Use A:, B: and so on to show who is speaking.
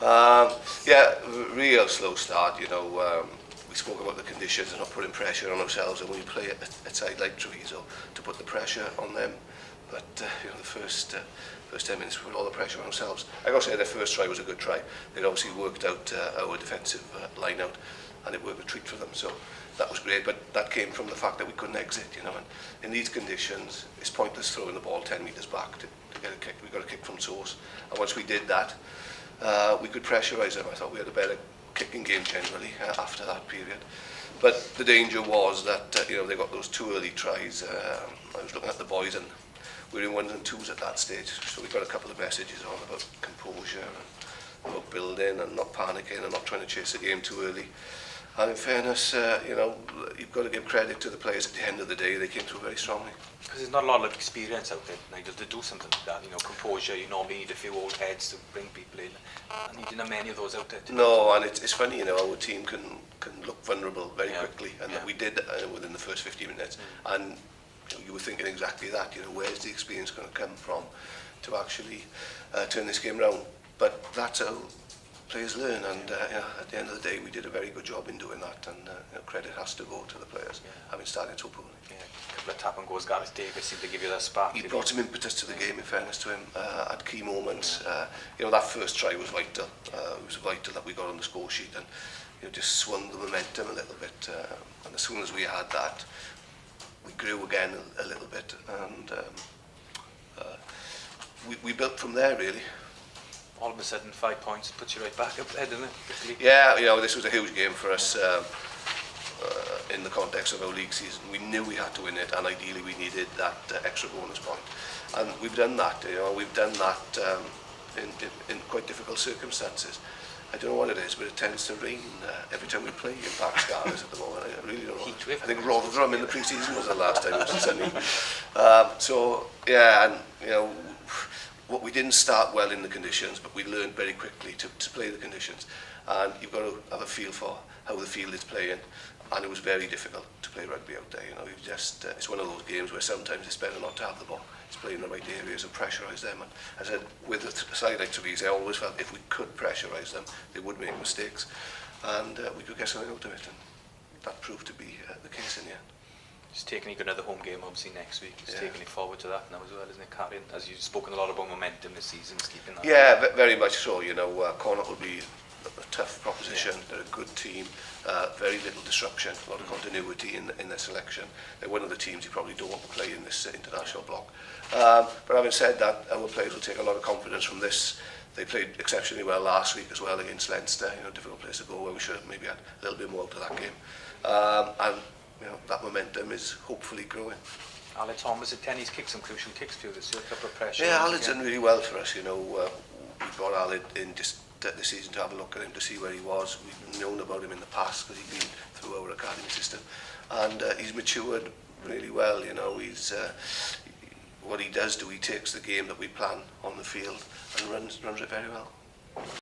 A: Yeah, real slow start, you know. We spoke about the conditions and not putting pressure on ourselves, and when we play at side like Treviso, to put the pressure on them. But you know, the first 10 minutes we put all the pressure on ourselves. I got to say their first try was a good try. They'd obviously worked out our defensive line out, and it worked a treat for them. So that was great. But that came from the fact that we couldn't exit, you know. And in these conditions, it's pointless throwing the ball 10 metres back to get a kick. We got a kick from source, and once we did that, we could pressurise them. I thought we had a better kicking game generally after that period. But the danger was that you know, they got those 2 early tries. I was looking at the boys, and we were in 1s and 2s at that stage, so we got a couple of messages on about composure and about building and not panicking and not trying to chase the game too early. And in fairness, you know, you've got to give credit to the players. At the end of the day, they came through very strongly.
B: Because there's not a lot of experience out there, Nigel, to do something like that. You know, composure, you normally need a few old heads to bring people in. And you didn't have many of those out there.
A: No, and it's funny, you know, our team can look vulnerable very quickly, and that we did within the first 15 minutes. And you were thinking exactly that, you know, where's the experience going to come from to actually turn this game round? But that's how players learn, and you know, at the end of the day, we did a very good job in doing that, and you know, credit has to go to the players, having started so poorly.
B: Yeah, a couple of tap and goes. Gareth Davies seemed to give you that spark.
A: He brought some impetus to the game, in fairness to him, at key moments. You know, that first try was vital. It was vital that we got on the score sheet, and you know, just swung the momentum a little bit. And as soon as we had that, we grew again a little bit, and we built from there, really.
B: All of a sudden, 5 points puts you right back up there, doesn't it?
A: Yeah, you know, this was a huge game for us in the context of our league season. We knew we had to win it, and ideally we needed that extra bonus point. And we've done that, you know, we've done that in quite difficult circumstances. I don't know what it is, but it tends to rain every time we play in Park Scarlets at the moment. I really don't know. I think Rotherham in the pre-season was the last time it was sunny. So, yeah, and, you know, what we didn't start well in the conditions, but we learned very quickly to play the conditions. And you've got to have a feel for how the field is playing. And it was very difficult to play rugby out there. You know, you just it's one of those games where sometimes it's better not to have the ball. It's playing the right areas and pressurise them. And as I said, with a side like Treviso, I always felt if we could pressurise them, they would make mistakes, and we could get something out of it. And that proved to be the case in the end.
B: It's taking you another home game obviously next week. It's taking it forward to that now as well, isn't it, carrying? As you've spoken a lot about momentum this season, keeping that.
A: Yeah, very much so. You know, Connacht will be a tough proposition. They're a good team, very little disruption, a lot of continuity in their selection. They're one of the teams you probably don't want to play in this international block. But having said that, our players will take a lot of confidence from this. They played exceptionally well last week as well against Leinster. You know, difficult place to go, where we should have maybe had a little bit more to that game. And you know, that momentum is hopefully growing.
B: Alex Thomas at 10, he's kicked some crucial kicks for you this year, a couple of pressure.
A: Yeah, Alan's done really well for us. You know, we brought Alan in just this season to have a look at him, to see where he was. We've known about him in the past because he's been through our academy system, and he's matured really well. You know, he's what he does he takes the game that we plan on the field and runs it very well.